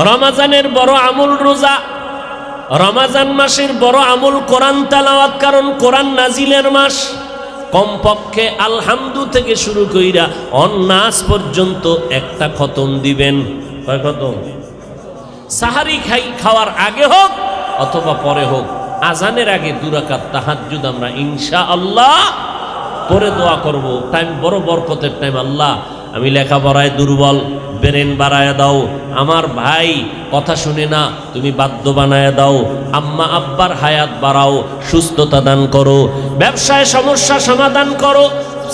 রমাজানের বড় আমল রোজা, রমাজান মাসের বড় আমল কোরআন তেলাওয়াত, কারণ কোরআন নাজিলের মাস। কমপক্ষে আলহামদু থেকে শুরু কইরা অন্নাস পর্যন্ত একটা খতম দিবেন। কয় খতম? সাহারি খাওয়ার আগে হোক অথবা পরে হোক, আজানের আগে 2 রাকাত তাহাজ্জুদ আমরা ইনশাআল্লাহ পরে দোয়া করব। টাইম বড় বরকতের টাইম। আল্লাহ, আমি লেখাপড়ায় দুর্বল, ব্রেন বাড়ায় দাও। আমার ভাই কথা শুনে না, তুমি বাধ্য বানায় দাও। আম্মা আব্বার হায়াত বাড়াও, সুস্থতা দান করো। ব্যবসায় সমস্যা সমাধান করো,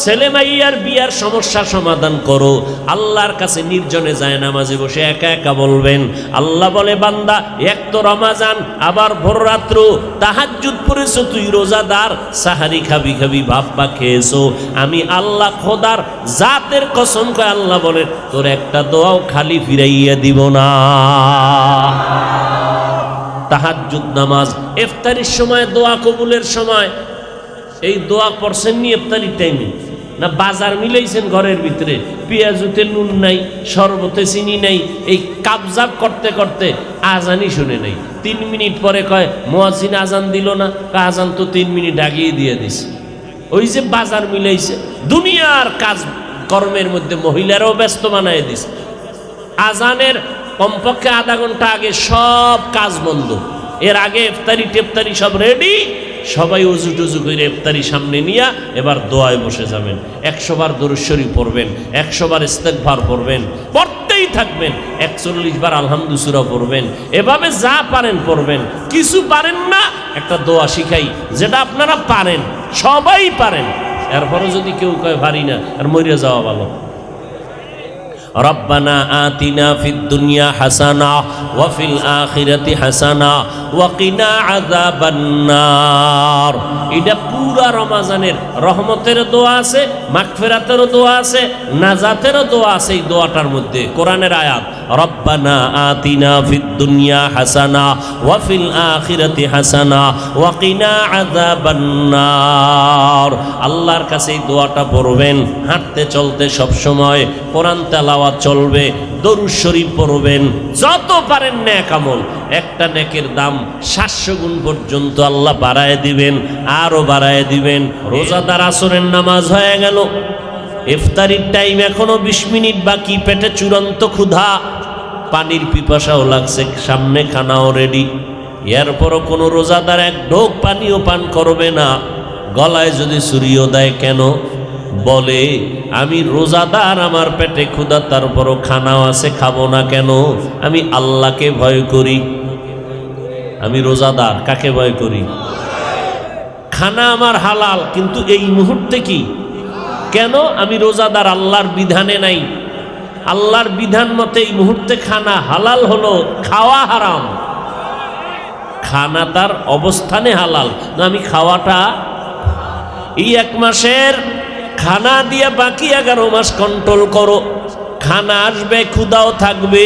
ছেলে মাইয়ার বিয়ার সমস্যা সমাধান করো। আল্লাহর কাছে নির্জনে যায় নামাজে বসে একা একা বলবেন। আল্লাহ বলে, বান্দা, এক তো রমাজান, আবার ভোর রাত্র তাহাজ্জুদ পড়েছো, তুই রোজাদার, সাহারি খাবি ভাববা খেয়েছো। আমি আল্লাহ খোদার জাতের কসম করে আল্লাহ বলে, তোর একটা দোয়াও খালি ফিরাইয়া দিব না। তাহাজ্জুদ নামাজ ইফতারির সময়, দোয়া কবুলের সময়। এই দোয়া পড়ছেন নি ইফতারির টাইমে? না বাজার মিলাইছেন ঘরের ভিতরে, পেঁয়াজুতে নুন নাই, শরবতে চিনি নাই, এই কাবজাব করতে করতে আজানই শুনে নাই। 3 মিনিট পরে কয় মুয়াজ্জিন আজান দিল না, আজান তো 3 মিনিট আগেই দিয়ে দিছে। ওই যে বাজার মিলাইছে, দুনিয়ার কাজ কর্মের মধ্যে মহিলারাও ব্যস্ত বানায় দিছে। আজানের কমপক্ষে আধা ঘন্টা আগে সব কাজ বন্ধ। এর আগে ইফতারি টেফতারি সব রেডি, সবাই উজু টুজু করে ইফতারি সামনে নিয়ে এবার দোয়ায় বসে যাবেন। 100 বার দরুদ শরীফ পড়বেন, 100 বার ইস্তেগফার পড়বেন, পড়তেই থাকবেন। 41 বার আলহামদু সূরা পড়বেন। এভাবে যা পারেন পড়বেন। কিছু পারেন না, একটা দোয়া শিখাই, যেটা আপনারা পারেন, সবাই পারেন। এরপরও যদি কেউ কয় পারি না, আর মরিয়া যাওয়া ভালো। রব্বানা আতিনা ফিদ দুনিয়া হাসানা ওয়া ফিল আখিরাতি হাসানা ওয়া কিনা আযাবান নার। এটা পুরা রমাজানের রহমতের দোয়া আছে, মাগফিরাতের দোয়া আছে, নাজাতের দোয়া আছে। এই দোয়াটার মধ্যে কোরআনের আয়াত, রব্বানা আতিনা ফিদ দুনিয়া হাসানা ওয়া ফিল আখিরাতি হাসানা ওয়া কিনা আযাবান নার। আল্লাহর কাছে এই দোয়াটা পড়বেন। হাঁটতে চলতে সব সময় কোরআন তেলাওয়াত চলবে, দরুদ শরীফ পড়বেন। যত পারেন নেক আমল, একটা নেকের দাম 700 গুণ পর্যন্ত আল্লাহ বাড়ায় দিবেন, আরো বাড়ায় দিবেন। রোজাদার আসরের নামাজ হয়ে গেল, ইফতারির টাইম এখনো 20 মিনিট বাকি। পেটে চূড়ান্ত ক্ষুধা, পানির পিপাসাও লাগছে, সামনে খানাও রেডি। এরপরও কোনো রোজাদার এক ঢোক পানিও পান করবে না। গলায় যদি ছুরিও দেয়, কেন? বলে, আমি রোজাদার, আমার পেটে ক্ষুধা, তারপরও খানাও আছে, খাবো না কেন? আমি আল্লাহকে ভয় করি। আমি রোজাদার, কাকে ভয় করি? খানা আমার হালাল, কিন্তু এই মুহূর্তে কি? কেন? আমি রোজাদার, আল্লাহর বিধানে নাই। আল্লাহর বিধান মতে এই মুহূর্তে খানা হালাল হলো, খাওয়া হারাম। খানা তার অবস্থানে হালাল, না আমি খাওয়াটা। এই 1 মাসের খানা দিয়ে বাকি 11 মাস কন্ট্রোল করো। খানা আসবে, ক্ষুধাও থাকবে,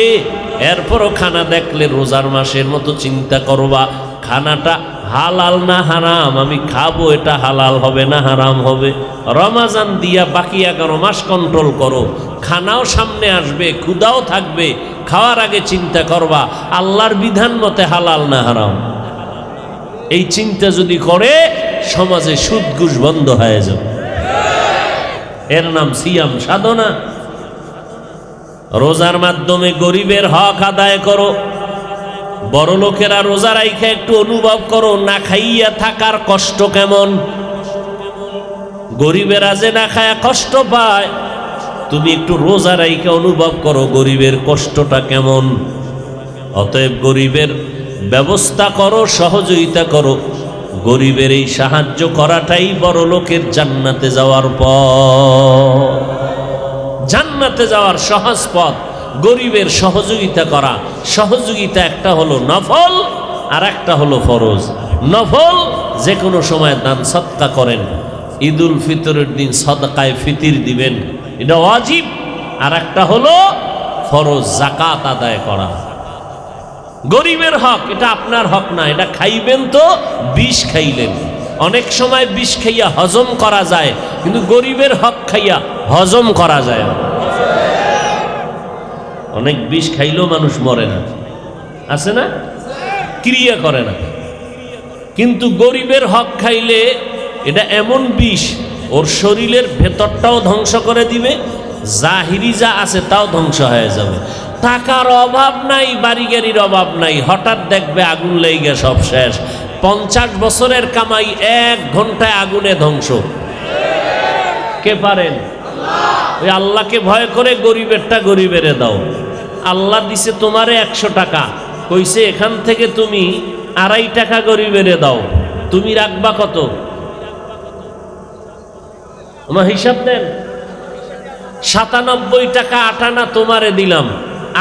এরপরও খানা দেখলে রোজার মাসের মতো চিন্তা করবা, খানাটা হালাল না হারাম, আমি খাবো, এটা হালাল হবে না হারাম হবে। রমাজান দিয়া বাকি 11 মাস কন্ট্রোল করো। খানাও সামনে আসবে, ক্ষুধাও থাকবে, খাওয়ার আগে চিন্তা করবা আল্লাহর বিধান মতে হালাল না হারাম। এই চিন্তা যদি করে, সমাজে সুদ ঘুষ বন্ধ হয়ে যাবে। এর নাম সিয়াম সাধনা। রোজার মাধ্যমে গরিবের হক আদায় করো। বড় লোকেরা রোজা রাইখা একটু অনুভব করো, না খাইয়া থাকার কষ্ট কেমন। গরিবেরা যে না খায়া কষ্ট পায়, তুমি একটু রোজা রাইখা অনুভব করো গরিবের কষ্টটা কেমন। অতএব গরিবের ব্যবস্থা করো, সহযোগিতা করো। গরিবের এই সাহায্য করাটাই বড় লোকের জান্নাতে যাওয়ার পথ। জান্নাতে যাওয়ার সহজ পথ গরিবের সহযোগিতা করা। সহযোগিতা একটা হলো নফল, আর একটা হলো ফরজ। নফল যে কোনো সময় দান সদকা করেন। ঈদুল ফিতরের দিন সদকায়ে ফিতির দিবেন, এটা ওয়াজিব। আর একটা হলো ফরজ, যাকাত আদায় করা। গরিবের হক, এটা আপনার হক না, এটা খাইবেন তো বিষ খাইলেন। অনেক সময় বিষ খাইয়া হজম করা যায়, কিন্তু গরিবের হক খাইয়া হজম করা যায় না। অনেক বিষ খাইলেও মানুষ মরে না। আছে না? ক্রিয়া করে না। কিন্তু গরিবের হক খাইলে এটা এমন বিষ, ওর শরীরের ভেতরটাও ধ্বংস করে দিবে, জাহিরি যা আছে তাও ধ্বংস হয়ে যাবে। টাকার অভাব নাই, বাড়ি গাড়ির অভাব নাই, হঠাৎ দেখবে আগুন লেগে সব শেষ। 50 বছরের কামাই 1 ঘন্টায় আগুনে ধ্বংস। কে পারেন? ওই আল্লাহকে ভয় করে গরিবেরটা গরিবেরে দাও। আল্লাহ দিছে তোমারে 100 টাকা, কইছে এখান থেকে তুমি 2.5 টাকা গরিবেরে দাও। তুমি রাখবা কত? আমার হিসাব দেন। 97 টাকা 8 আনা তোমারে দিলাম,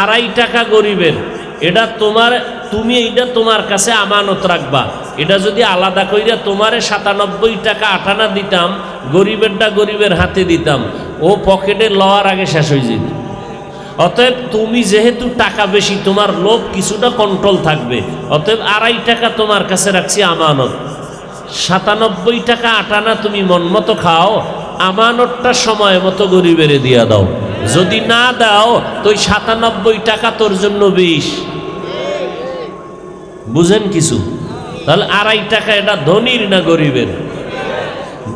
2.5 টাকা গরিবের। এটা তোমার, তুমি এইটা তোমার কাছে আমানত রাখবা। এটা যদি আলাদা কইরা তোমারে 97 টাকা 8 আনা দিতাম, গরিবেরটা গরিবের হাতে দিতাম, ও পকেটে লওয়ার আগে শেষ হয়ে যেত। অতএব তুমি যেহেতু টাকা বেশি, তোমার লোভ কিছুটা কন্ট্রোল থাকবে, অতএব 2.5 টাকা তোমার কাছে রাখছি আমানত। 97 টাকা 8 আনা তুমি মন মতো খাও, আমানতটা সময় মতো গরিবেরে দিয়া দাও। যদি না দাও তো 97 টাকা তোর জন্য বিষ। বুঝেন কিছু? তাহলে 2.5 টাকা এটা ধনীর না গরিবের?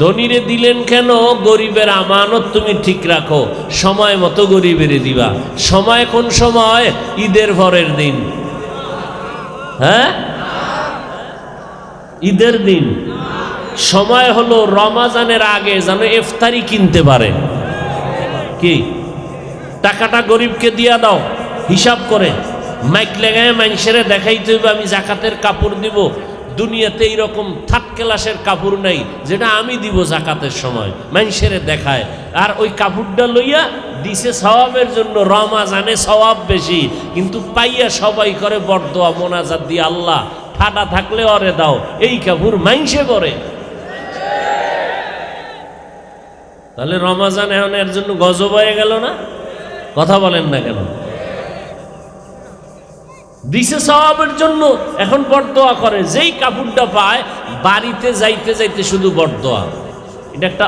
ধনীরে দিলেন কেন? গরিবের আমানত তুমি ঠিক রাখো, সময় মতো গরিবেরে দিবা। সময় কোন সময়? ঈদের পরের দিন। হ্যাঁ, ঈদের দিন। সময় হলো রমাজানের আগে, যেন ইফতারি কিনতে পারে। কি টাকাটা গরিবকে দিয়া দাও হিসাব করে, মাইক লাগায় মানুষের দেখাইতে হইবে আমি জাকাতের কাপড় দিব। দুনিয়াতে এইরকম থার্ড ক্লাসের কাপড় নাই যেটা আমি দিব জাকাতের সময়, মানুষের দেখায়। আর ওই কাপড়টা লইয়া দিছে সওয়াবের জন্য, রমাজানে সওয়াব বেশি, কিন্তু পাইয়া সবাই করে বরদোয়া মোনাজাত দিয়ে, আল্লাহ ঠাডা থাকলে অরে দাও। এই কাপড় মাইনসে পরে। তাহলে রমাজান এখন এর জন্য গজব হয়ে গেল না? কথা বলেন না কেন? দিছে সওয়াবের জন্য, এখন বরদোয়া করে। যেই কাপড়টা পায় বাড়িতে যাইতে যাইতে শুধু বরদোয়া। এটা একটা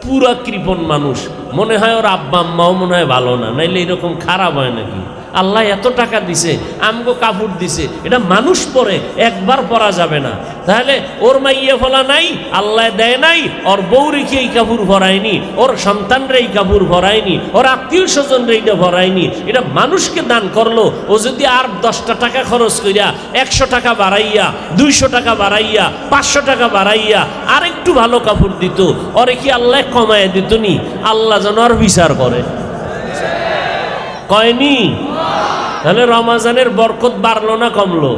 পুরা কৃপণ মানুষ, মনে হয় ওর আব্বা আম্মাও মনে হয় ভালো না, নাইলে এরকম খারাপ হয় নাকি? আল্লাহ এত টাকা দিছে, আমগো কাপড় দিছে, এটা মানুষ পরে, একবার পরা যাবে না। তাহলে ওর মাইয়া ফলা নাই, আল্লাহ দেয় নাই, ওর বউরিকে এই কাপড় ভরায়নি, ওর সন্তানরা এই কাপড় ভরায়নি, ওর আত্মীয় স্বজনরা এইটা ভরায়নি, এটা মানুষকে দান করলো। ও যদি আর 10টা টাকা খরচ করিয়া 100 টাকা বাড়াইয়া, 200 টাকা বাড়াইয়া, 500 টাকা বাড়াইয়া আর একটু ভালো কাপড় দিত, ওরে কি আল্লাহ কমায় দিত নি? আল্লাহ যেন আর বিচার করে, কয়নি? তাহলে রমাজানের বরকত বাড়লো না কমলো?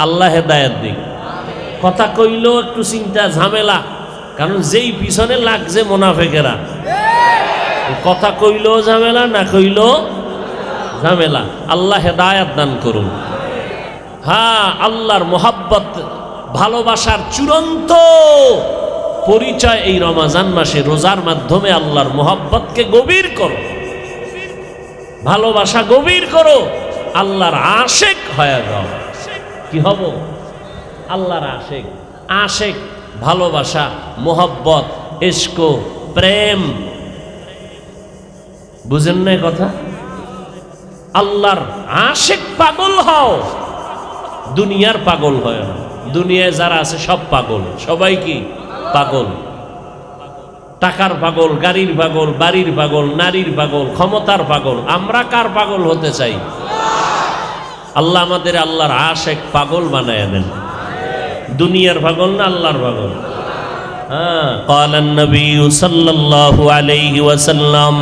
আল্লাহ হেদায়েত দিক। কথা কইলো একটু চিন্তা ঝামেলা, কারণ যেই পিছনে লাগছে মোনাফেকেরা, কথা কইলো ঝামেলা, না কইলো ঝামেলা। আল্লাহ হেদায়েত দান করুন। হ্যাঁ, আল্লাহর মোহাব্বত, ভালোবাসার চূড়ান্ত পরিচয় এই রমাজান মাসে রোজার মাধ্যমে আল্লাহর মোহাব্বতকে গভীর করো, ভালোবাসা গভীর করো, আল্লাহর আশেক হয়ে যাও। কি হব? আল্লাহর আশেক। আশেক ভালোবাসা, মোহাব্বত, ইশক, প্রেম। বুঝেন না কথা? আল্লাহর আশেক পাগল হও, দুনিয়ার পাগল হয় না। দুনিয়ায় যারা আছে সব পাগল, সবাই কি পাগল? টাকার পাগল, গাড়ির পাগল, বাড়ির পাগল, নারীর পাগল, ক্ষমতার পাগল। আমরা কার পাগল হতে চাই? আল্লাহ আমাদের আল্লাহর আশেক পাগল বানায় দেন। দুনিয়ার পাগল না আল্লাহর পাগল। হ্যাঁ, ক্বালান নবী সাল্লাল্লাহু আলাইহি ওয়াসাল্লাম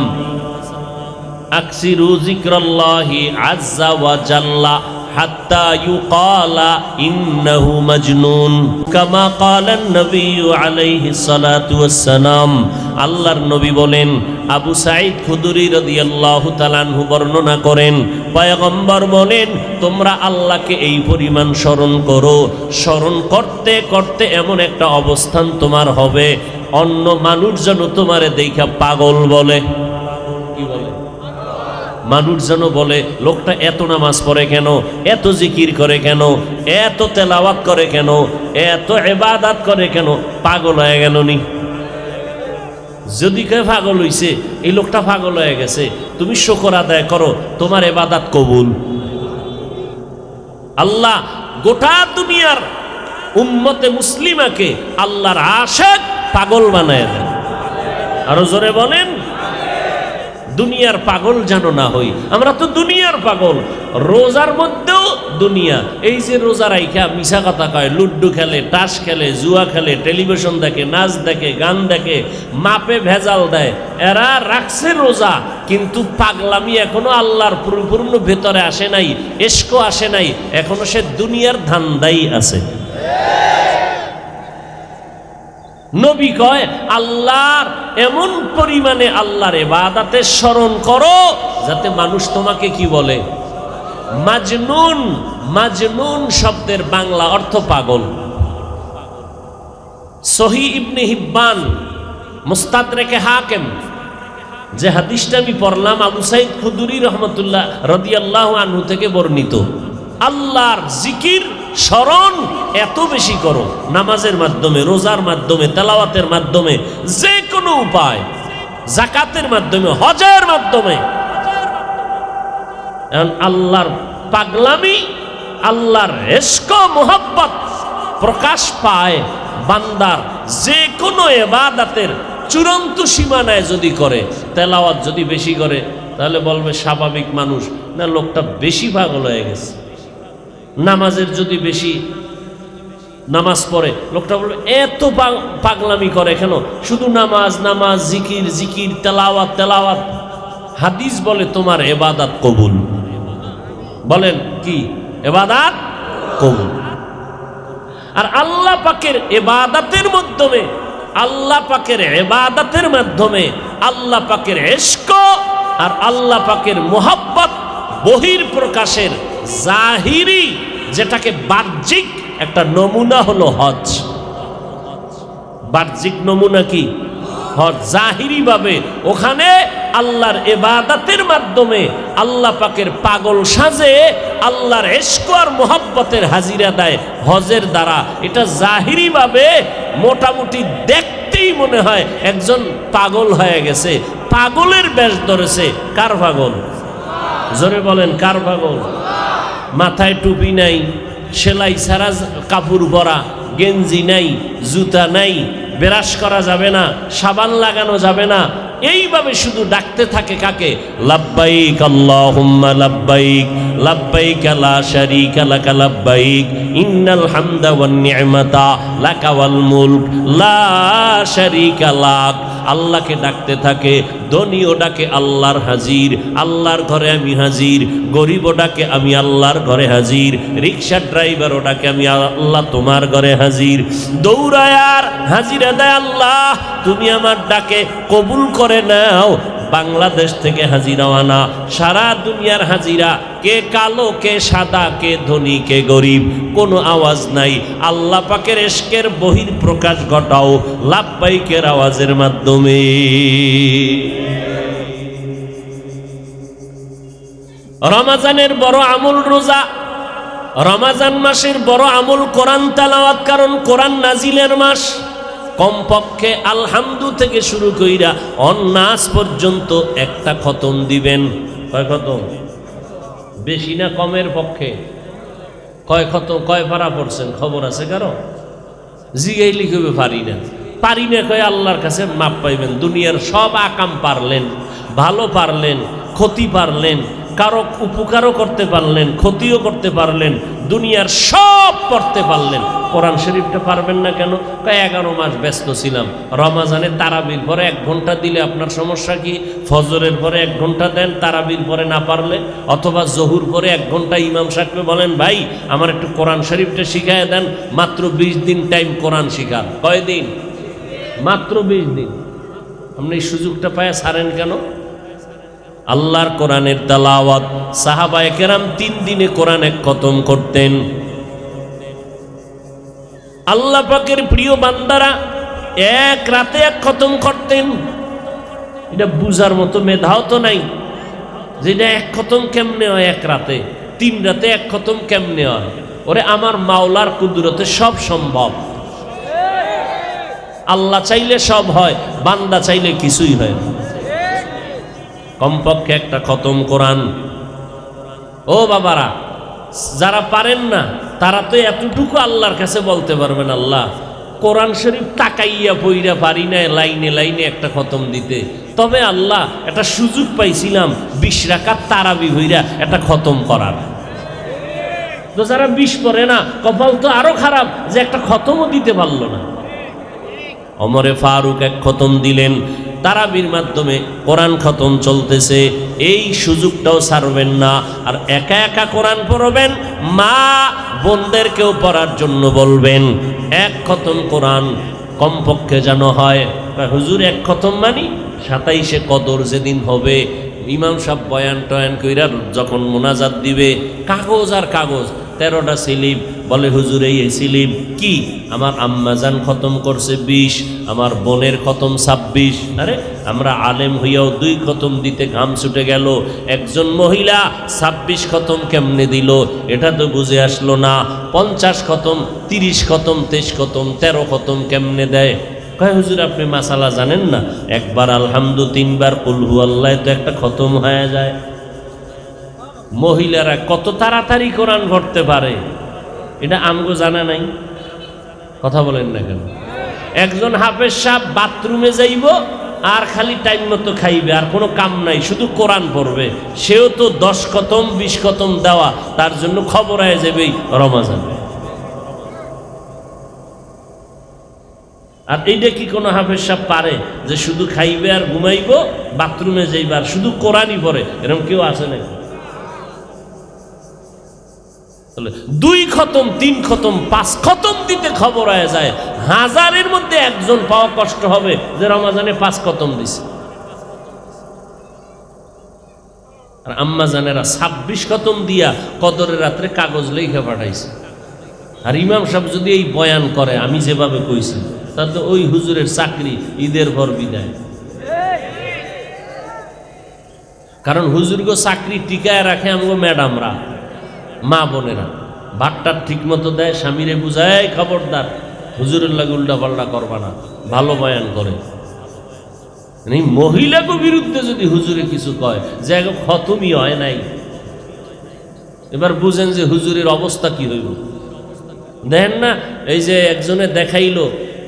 আকসিরু যিকরাল্লাহি আযজা ওয়া জাল্লা হাত্তা ইউকালা ইন্নাহু মাজনুন কামা ক্বালান নবী আলাইহিস সালাতু ওয়াস সালাম। আল্লাহর নবী বলেন, আবু সাঈদ খুদরি রাদিয়াল্লাহু তাআলা আনহু বর্ণনা করেন, পয়গম্বর বলেন, তোমরা আল্লাহকে এই পরিমাণ স্মরণ করো, স্মরণ করতে করতে এমন একটা অবস্থান তোমার হবে, অন্য মানুষ যেন তোমারে দেখা পাগল বলে। কি বলে? মানুষ যেন বলে, লোকটা এত নামাজ পড়ে কেন, এত জিকির করে কেন, এত তেলাওয়াত করে কেন, এত ইবাদত করে কেন, পাগল হয়ে গেল নি? যদি কেউ পাগল হইছে, এই লোকটা পাগল হয়ে গেছে, তুমি শুকর আদায় করো, তোমার ইবাদত কবুল। আল্লাহ গোটা দুনিয়ার উম্মতে মুসলিমাকে আল্লাহর আশিক পাগল বানায় দেন। আরো জোরে বলেন, দুনিয়ার পাগল যেন না হই। আমরা তো দুনিয়ার পাগল, রোজার মধ্যেও দুনিয়া। এই যে রোজা রাইখা মিছা কথা কয়, লুড্ডু খেলে, তাস খেলে, জুয়া খেলে, টেলিভিশন দেখে, নাচ দেখে, গান দেখে, মাপে ভেজাল দেয়, এরা রাখছে রোজা, কিন্তু পাগলামি এখনো আল্লাহর পরিপূর্ণ ভেতরে আসে নাই, এশকো আসে নাই, এখনো সে দুনিয়ার ধান্দাই আছে। নবী কয় আল্লাহর এমন পরিমাণে আল্লাহর ইবাদতে স্মরণ করো যাতে মানুষ তোমাকে কি বলে? মাজনুন। মাজনুন শব্দের বাংলা অর্থ পাগল। সহিহ ইবনে হিব্বান, মুস্তাদরেকে হাকিম, যে হাদিসটা আমি পড়লাম আবু সাঈদ খুদরি রাহমাতুল্লাহ রাদিয়াল্লাহু আনহু থেকে বর্ণিত। আল্লাহর জিকির স্মরণ এত বেশি করো, নামাজের মাধ্যমে, রোজার মাধ্যমে, তেলাওয়াতের মাধ্যমে, যে কোনো উপায়, যাকাতের মাধ্যমে, হজের মাধ্যমে। আল্লাহর পাগলামি, আল্লাহর ইশক মুহাব্বত প্রকাশ পায় বান্দার যে কোনো ইবাদতের চূড়ান্ত সীমানায় যদি করে। তেলাওয়াত যদি বেশি করে তাহলে বলবে স্বাভাবিক মানুষ, না লোকটা বেশি পাগল হয়ে গেছে। নামাজের যদি বেশি নামাজ পড়ে লোকটা বলবে এত পাগলামি করে কেন? শুধু নামাজ নামাজ, জিকির জিকির, তেলাওয়াত তেলাওয়াত। হাদিস বলে তোমার ইবাদত কবুল। বলেন কি? ইবাদত কবুল। আর আল্লাহ পাকের ইবাদতের মাধ্যমে, আল্লাহ পাকের ইবাদতের মাধ্যমে আল্লাহ পাকের ইশক আর আল্লাহ পাকের মুহাব্বত বহির প্রকাশের জাহিরি, যেটাকে বাহ্যিক একটা নমুনা হলো হজ। বাহ্যিক নমুনা কি? হজ। জাহিরি ভাবে ওখানে আল্লাহর ইবাদতের মাধ্যমে আল্লাহ পাকের পাগল সাজে আল্লাহর ইশক আর মুহাব্বতের হাজিরা দেয় হজের দ্বারা। এটা জাহিরি ভাবে মোটামুটি দেখতেই মনে হয় একজন পাগল হয়ে গেছে, পাগলের বেশ ধরেছে। কার পাগল? জোরে বলেন, কার পাগল? মাথায় টুপি নাই, সেলাই ছাড়া কাপড় পরা, গেঞ্জি নাই, জুতা নাই, ব্রাশ করা যাবে না, সাবান লাগানো যাবে না, এইভাবে শুধু ডাকতে থাকে কাকে? লাব্বাইক আল্লাহুম্মা লাব্বাইক, লাব্বাইক লা শারীকা লাকা লাব্বাইক, ইন্নাল হামদা ওয়ান নি'মাতা লাকা ওয়াল মুলক লা শারীকা লাক। আল্লাহকে ডাকতে থাকে। ধনীও ডাকে আল্লাহর হাজির, আল্লাহর ঘরে আমি হাজির। গরিবও ডাকে আমি আল্লাহর ঘরে হাজির। রিক্সা ড্রাইভারও ডাকে আমি আল্লাহ তোমার ঘরে হাজির। দৌড়ায় আর হাজিরা দেয় আল্লাহ তুমি আমার ডাকে কবুল করে নাও। বাংলাদেশ থেকে হাজিরা আনা, সারা দুনিয়ার হাজিরা, কে কালো, কে সাদা, কে ধনী, কে গরিব, কোনো আওয়াজ নাই। আল্লাহ পাকের ইশকের বহির প্রকাশ ঘটাও লাব্বাইকের আওয়াজের মাধ্যমে। রমজানের বড় আমল রোজা, রমজান মাসের বড় আমল কোরআন তেলাওয়াত, কারণ কোরআন নাজিলের মাস। কমপক্ষে আলহামদু থেকে শুরু কইরা অন্নাস পর্যন্ত একটা খতম দিবেন। কয় খতম? বেশি না কমের পক্ষে? কয় খতম, কয় পারা পড়ছেন খবর আছে কারো? জিগাইলি কইবে পারি না, পারি না কয় আল্লাহর কাছে মাপ পাইবেন। দুনিয়ার সব আকাম পারলেন, ভালো পারলেন, ক্ষতি পারলেন, কারো উপকারও করতে পারলেন, ক্ষতিও করতে পারলেন, দুনিয়ার সব পড়তে পারলেন, কোরআন শরীফটা পারবেন না কেন? 11 মাস ব্যস্ত ছিলাম। রমাজানে তারাবির পরে 1 ঘন্টা দিলে আপনার সমস্যা কি? ফজরের পরে 1 ঘন্টা দেন, তারাবির পরে না পারলে, অথবা জহুর পরে 1 ঘন্টা ইমাম সাহেবকে বলেন ভাই আমার একটু কোরআন শরীফটা শিখায় দেন। মাত্র 20 দিন টাইম কোরআন শিখার। কয়দিন? মাত্র 20 দিন। আপনি এই সুযোগটা পায় ছাড়েন কেন? আল্লাহর কোরআনের তেলাওয়াত সাহাবায়ে কেরাম 3 দিনে কোরআন এক খতম করতেন। আল্লাহ পাকের প্রিয় বান্দারা 1 রাতে 1 খতম করতেন। এটা বুঝার মতো মেধাও তো নাই, যেটা 1 খতম কেমনে হয় 1 রাতে, 3 রাতে 1 খতম কেমনে হয়? ওরে আমার মাওলার কুদরতে সব সম্ভব। আল্লাহ চাইলে সব হয়, বান্দা চাইলে কিছুই হয় না। কমপক্ষে একটা খতম কোরআন। ও বাবারা, যারা পারেন না তারা তো এতটুকু আল্লাহর কাছে বলতে পারবেন, আল্লাহ কোরআন শরীফ তাকাইয়া পইরা পারি না লাইনে লাইনে একটা খতম দিতে, তবে আল্লাহ একটা সুযোগ পাইছিলাম 20 রাকাত তারাবি হইরা একটা খতম করার। তো যারা 20 পড়ে না কপাল তো আরো খারাপ যে একটা খতমও দিতে পারলো না। ওমরে ফারুক এক খতম দিলেন, তারাবির মাধ্যমে কোরআন খতম চলতেছে, এই সুযোগটাও ছাড়বেন না। আর একা একা কোরআন পড়বেন, মা বোনদেরকেও পড়ার জন্য বলবেন। এক খতম কোরআন কমপক্ষে যেন হয়, হুজুর এক খতম মানি 27শে কদর যেদিন হবে, ইমাম সাহেব বয়ান টয়ান কইরা যখন মোনাজাত দিবে, কাগজ আর কাগজ 13টা স্লিপ, বলে হুজুর এই স্লিপ কি, আমার আম্মাজান খতম করছে 20, আমার বোনের খতম 26। আরে আমরা আলেম হইয়াও 2 খতম দিতে ঘাম ছুটে গেল, একজন মহিলা 26 খতম কেমনে দিল এটা তো বুঝে আসলো না। 50 খতম, 30 খতম, 23 খতম, 13 খতম কেমনে দেয়? কয় হুজুর আপনি মাসালা জানেন না, একবার আলহামদু 3 বার কুল হুয়াল্লাহ তো একটা খতম হয়ে যায়। মহিলারা কত তাড়াতাড়ি কোরআন পড়তে পারে এটা আমগো জানা নাই, কথা বলেন না কেন? একজন হাফেজ সাহেব বাথরুমে যাইব আর খালি টাইম মতো খাইবে, আর কোনো কাম নাই, শুধু কোরআন পড়বে, সেও তো 10 খতম 20 খতম দেওয়া, তার জন্য খবর হয়ে যাবেই রমাজান। আর এইটা কি কোনো হাফেজ সাহেব পারে যে শুধু খাইবে আর ঘুমাইব, বাথরুমে যাইবে আর শুধু কোরআনই পড়ে? এরকম কেউ আছে নাকি? 2 খতম 3 খতম 5 খতম দিতে খবর হয়ে যায়, 1000-এর মধ্যে একজন পাওয়া কষ্ট হবে যে রমাজানে 5 খতম দিছে। আর আম্মা জানেরা 26 খতম দিয়া কদরের রাত্রে কাগজ লেখা পাঠাইছে। আর ইমাম সাহেব যদি এই বয়ান করে আমি যেভাবে কইছি, তাতে ওই হুজুরের চাকরি ঈদের পর বিদায়। কারণ হুজুরগো চাকরি টিকায় রাখে আমগো ম্যাডামরা, মা বোনেরা ভাতটা ঠিক মতো দেয়, স্বামীরে বুঝায় খবরদার হুজুরের লাগে উল্টা পাল্টা করবা না, ভালো বয়ান করে। মহিলাকে বিরুদ্ধে যদি হুজুরে কিছু কয় যে খতমই হয় নাই, এবার বুঝেন যে হুজুরের অবস্থা কি হইব। দেখেন না এই যে একজনে দেখাইলো,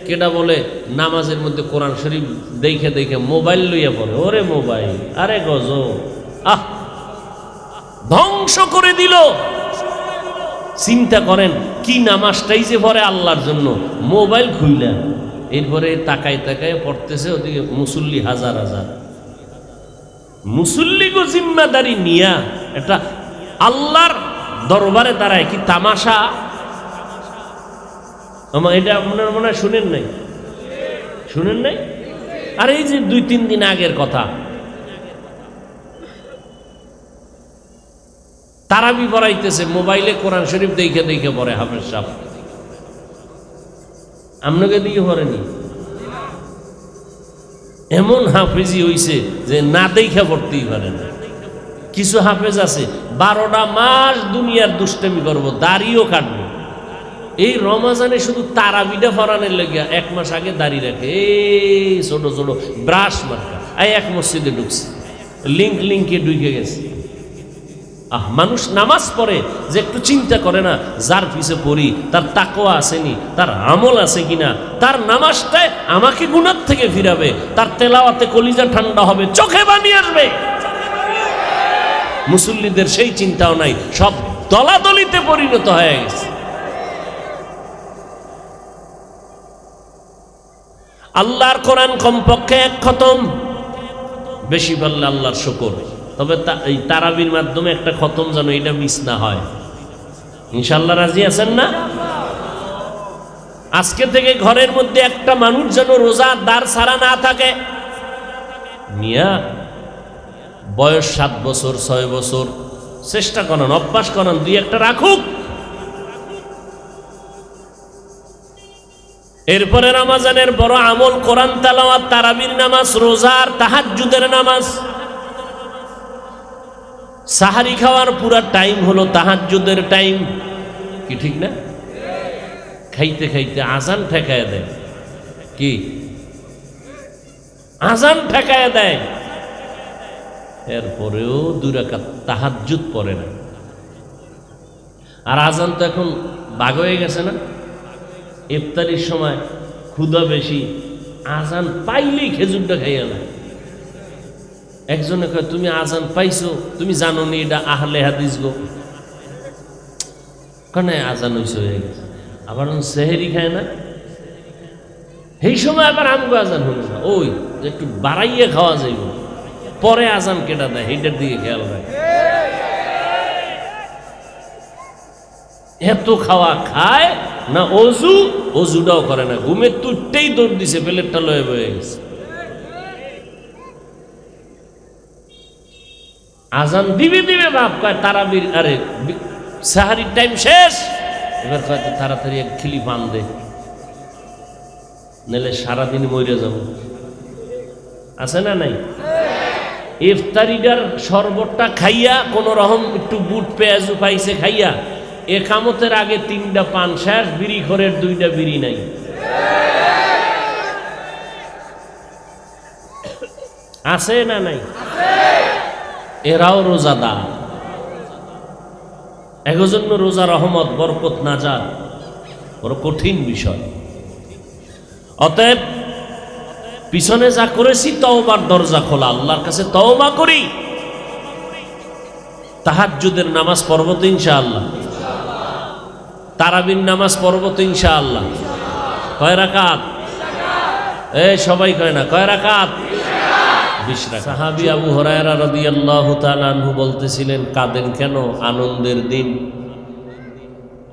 কেটা বলে নামাজের মধ্যে কোরআন শরীফ দেখে দেখে মোবাইল লইয়া পড়ে। ওরে মোবাইল, আরে গজ ধ্বংস করে দিল। চিন্তা করেন কি নামাজটাই যে পড়ে আল্লাহর জন্য, মোবাইল খুইলা এরপরে তাকায় তাকায় পড়তেছে, ওদিকে মুসল্লি হাজার হাজার। মুসল্লিগো জিম্মাদারি নিয়া এটা আল্লাহর দরবারে দাঁড়ায় কি তামাশা? আমার এটা আপনার মনে হয় শুনেন নাই, শুনেন নাই? আর এই যে 2-3 দিন আগের কথা, তারাবি পড়াইতেছে, মোবাইলে কোরআন শরীফ দেখে দেখে পড়ে হাফেজ সাহেব। আপনাকে দিকে পড়েনি? এমন হাফেজি হইছে যে না দেখে পড়তেই পারে না। কিছু হাফেজ আছে 12টা মাস দুনিয়ার দুষ্টামি করবো, দাড়িও কাটবো, এই রমাজানে শুধু তারাবিটা ফরানের লেগে 1 মাস আগে দাড়ি রাখে, এই ছোট ছোট ব্রাশ মার্কা। এক মসজিদে ঢুকছে, লিঙ্কে ঢুকে গেছে। মানুষ নামাজ পড়ে যে একটু চিন্তা করে না, যার পিছে পড়ি তার তাকওয়া আসেনি, তার আমল আছে কিনা, তার নামাজটায় আমাকে গুনাহ থেকে ফিরাবে, তার তেলাওয়াতে কলিজা ঠান্ডা হবে, চোখে পানি আসবে। মুসল্লিদের সেই চিন্তাও নাই, সব দলাদলিতে পরিণত হয়ে গেছে। আল্লাহর কোরআন কমপক্ষে 1 খতম, বেশি পারলে আল্লাহর শুকর। তবে এই তারাবির মাধ্যমে একটা খতম যেন এটা মিস না হয়। ইনশাআল্লাহ রাজি আছেন না? আজকে থেকে ঘরের মধ্যে একটা মানুষ যেন রোজার দ্বার ছাড়া না থাকে। মিয়া বয়স 7 বছর 6 বছর চেষ্টা করেন, অভ্যাস করেন, 2-1টা রাখুক। এরপরে রমজানের বড় আমল কোরআন তেলাওয়াত, তারাবির নামাজ, রোজার, তাহাজ্জুদের নামাজ। সাহারি খাওয়ার পুরা টাইম হলো তাহাজ্জুদের টাইম, কি ঠিক না? খাইতে খাইতে আজান ঠেকায় দেয়, কি আজান ঠেকায় দেয়, এরপরেও 2 রাকাত তাহাজ্জুদ পড়ে না। আর আজান তো এখন ভাগ হয়ে গেছে না, ইফতারির সময় ক্ষুধা বেশি, আজান পাইলেই খেজুরটা খাইয়া না। একজনে কয় তুমি আজান পাইছো, তুমি জানো নি এটা আহলে হাদিস গো? কেন আজান হইছে হয়ে গেছে, আবার সেহেরি খায় না, এই সময় আবার আমগো আজান হলো না, ওই একটু বাড়াইয়া খাওয়া যাইব, পরে আজান কেটা দেয়, এইটার দিকে খেয়াল রাখে। এত খাওয়া খায় না, অজুটাও করে না, ঘুমের তুটতেই দৌড় দিছে, প্লেটটা লয়ে বয়ে গেছে। আজান দিবে দিবে বাপ কয় তারাবির, আরে সাহারির টাইম শেষ, এবার কয় তাড়াতাড়ি এক খিলি পান দে, নাহলে সারাদিন মরে যাব। আছে না নাই? ইফতারিটার শরবতটা খাইয়া কোন রকম একটু বুট পেঁয়াজু পাইছে খাইয়া, একামতের আগে 3টা পান শেষ, বিড়ি খোরের 2টা বিড়ি নাই। আছে না নাই? এরাও রোজাদার। একজন্য রোজা রহমত, বরকত, নাজাত, বড় কঠিন বিষয়। অতএব পিছনে যা করেছি তওবার দরজা খোলা, আল্লাহর কাছে তওবা করি। তাহাজ্জুদের নামাজ পড়ব তো ইনশাআল্লাহ, তারাবির নামাজ পড়ব তো ইনশাআল্লাহ। কয় রাকাত? এই সবাই কয় না, কয় রাকাত? 20 রাকাত। সাহাবী আবু হুরায়রা রাদিয়াল্লাহু তাআলা আনহু বলতেছিলেন, কাঁদেন কেন? আনন্দের দিন।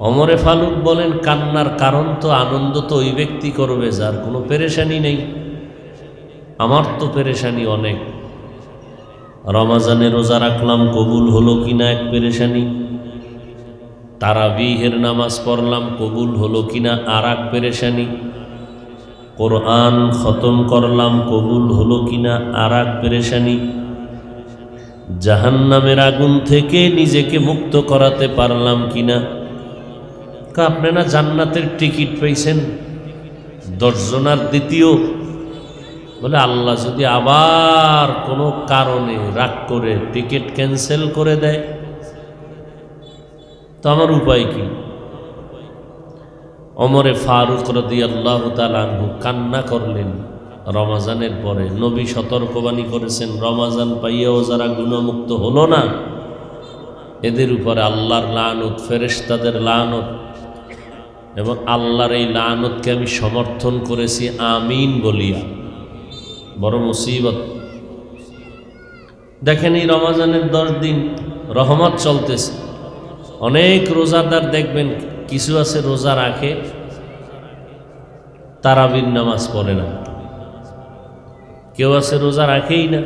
ওমরে ফারুক বলেন, কান্নার কারণ তো আনন্দ তো ওই ব্যক্তি করবে যার কোনো পেরেশানি নেই, আমার তো পেরেশানি অনেক। রমাজানে রোজা রাখলাম, কবুল হলো কিনা এক পেরেশানি, তারাবিহের নামাজ পড়লাম, কবুল হলো কিনা আর এক পেরেশানি, কোরআন খতম করলাম, কবুল হলো কিনা আর এক পেরেশানি, জাহান্নামের আগুন থেকে নিজেকে মুক্ত করাতে পারলাম কিনা। আপনি না জান্নাতের টিকিট পেয়েছেন 10 জনার দ্বিতীয়, বলে আল্লাহ যদি আবার কোনো কারণে রাগ করে টিকিট ক্যান্সেল করে দেয় তো আমার উপায় কি? ওমরে ফারুক রাদিয়াল্লাহু তাআলা আনহু কান্না করলেন রমাজানের পরে। নবী সতর্কবাণী করেছেন, রমাজান পাইয়াও যারা গুণমুক্ত হলো না, এদের উপরে আল্লাহর লানত, ফেরেশতাদের লানত, এবং আল্লাহর এই লানতকে আমি সমর্থন করেছি আমিন বলিয়া। বড় মুসিবত। দেখেন এই রমাজানের 10 দিন রহমত চলতেছে। অনেক রোজাদার দেখবেন, কিছু আছে রোজা রাখে, তারাবির নামাজ পড়ে না, কেউ আছে রোজা রাখেই না,